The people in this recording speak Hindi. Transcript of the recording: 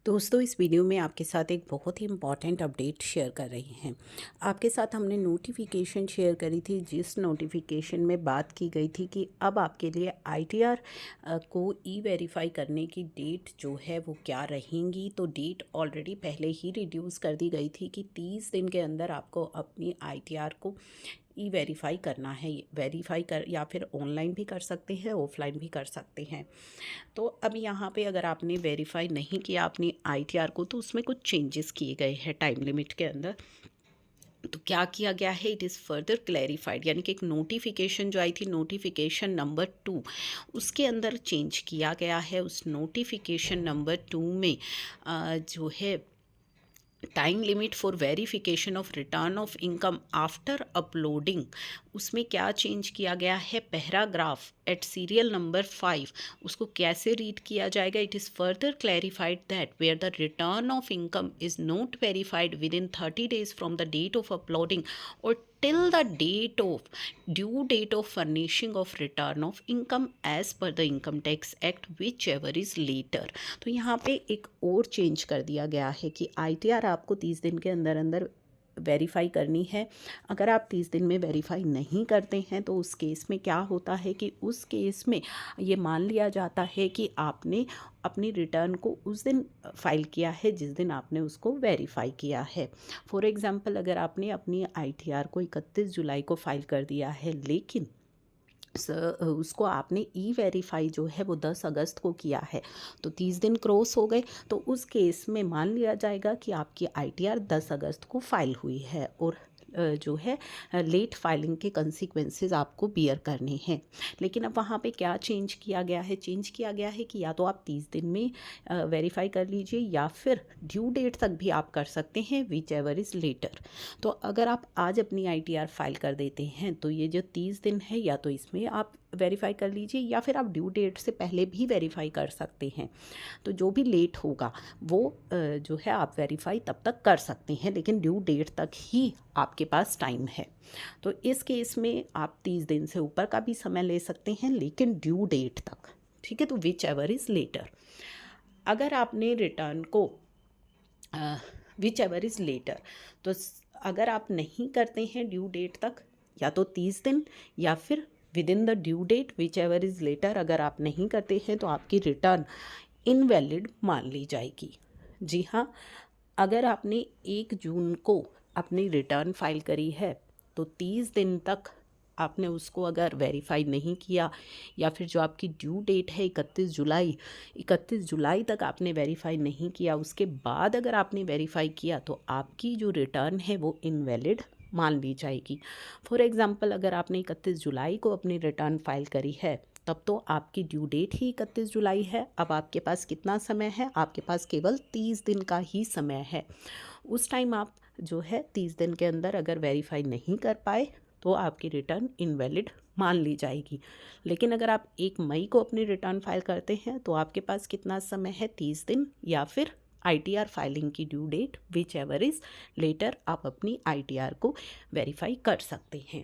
दोस्तों, इस वीडियो में आपके साथ एक बहुत ही इम्पॉर्टेंट अपडेट शेयर कर रहे हैं। आपके साथ हमने नोटिफिकेशन शेयर करी थी, जिस नोटिफिकेशन में बात की गई थी कि अब आपके लिए आईटीआर को ई वेरीफाई करने की डेट जो है वो क्या रहेंगी। तो डेट ऑलरेडी पहले ही रिड्यूस कर दी गई थी कि 30 दिन के अंदर आपको अपनी आईटीआर को ई वेरीफाई करना है। वेरीफाई कर या फिर ऑनलाइन भी कर सकते हैं, ऑफलाइन भी कर सकते हैं। तो अब यहाँ पे अगर आपने वेरीफाई नहीं किया अपनी आईटीआर को, तो उसमें कुछ चेंजेस किए गए हैं टाइम लिमिट के अंदर। तो क्या किया गया है, इट इज़ फर्दर क्लैरिफाइड, यानी कि एक नोटिफिकेशन जो आई थी, नोटिफिकेशन नंबर 2, उसके अंदर चेंज किया गया है। उस नोटिफिकेशन नंबर 2 में जो है time limit for verification of return of income after uploading, उसमें क्या चेंज किया गया है, पैराग्राफ एट सीरियल नंबर 5, उसको कैसे रीड किया जाएगा। It is further clarified that where the return of income is not verified within 30 days from the date of uploading और till the date of due date of furnishing of return of income as per the income tax act whichever is later। तो यहाँ पे एक और चेंज कर दिया गया है कि आईटीआर आपको 30 दिन के अंदर अंदर वेरीफाई करनी है। अगर आप 30 दिन में वेरीफाई नहीं करते हैं तो उस केस में क्या होता है कि उस केस में ये मान लिया जाता है कि आपने अपनी रिटर्न को उस दिन फाइल किया है जिस दिन आपने उसको वेरीफाई किया है। फॉर एग्ज़ाम्पल, अगर आपने अपनी आईटीआर को 31 जुलाई को फाइल कर दिया है, लेकिन उसको आपने ई वेरीफाई जो है वो 10 अगस्त को किया है, तो 30 दिन क्रॉस हो गए, तो उस केस में मान लिया जाएगा कि आपकी आईटीआर 10 अगस्त को फाइल हुई है और जो है लेट फाइलिंग के कंसिक्वेंसेस आपको बियर करने हैं। लेकिन अब वहाँ पे क्या चेंज किया गया है, चेंज किया गया है कि या तो आप 30 दिन में वेरीफाई कर लीजिए या फिर ड्यू डेट तक भी आप कर सकते हैं, विच एवर इज़ लेटर। तो अगर आप आज अपनी आईटीआर फाइल कर देते हैं तो ये जो 30 दिन है, या तो इसमें आप वेरीफाई कर लीजिए या फिर आप ड्यू डेट से पहले भी वेरीफाई कर सकते हैं। तो जो भी लेट होगा वो जो है आप वेरीफाई तब तक कर सकते हैं, लेकिन ड्यू डेट तक ही आपके पास टाइम है। तो इस केस में आप 30 दिन से ऊपर का भी समय ले सकते हैं, लेकिन ड्यू डेट तक, ठीक है। तो विच एवर इज़ लेटर, अगर आपने रिटर्न को विच एवर इज़ लेटर, तो अगर आप नहीं करते हैं ड्यू डेट तक, या तो 30 दिन या फिर within the due date whichever is later, अगर आप नहीं करते हैं तो आपकी रिटर्न इनवैलिड मान ली जाएगी। जी हाँ, अगर आपने 1 जून को अपनी रिटर्न फाइल करी है तो 30 दिन तक आपने उसको अगर वेरीफाई नहीं किया, या फिर जो आपकी ड्यू डेट है 31 जुलाई तक आपने वेरीफाई नहीं किया, उसके बाद अगर आपने वेरीफाई किया तो आपकी जो रिटर्न है वो इनवैलिड मान ली जाएगी। फॉर एग्ज़ाम्पल, अगर आपने 31 जुलाई को अपनी रिटर्न फाइल करी है, तब तो आपकी ड्यू डेट ही 31 जुलाई है। अब आपके पास कितना समय है, आपके पास केवल 30 दिन का ही समय है। उस टाइम आप जो है 30 दिन के अंदर अगर वेरीफाई नहीं कर पाए तो आपकी रिटर्न इनवैलिड मान ली जाएगी। लेकिन अगर आप 1 मई को अपनी रिटर्न फाइल करते हैं तो आपके पास कितना समय है, 30 दिन या फिर आईटीआर फाइलिंग की due date whichever is later, आप अपनी आईटीआर को वेरीफाई कर सकते हैं।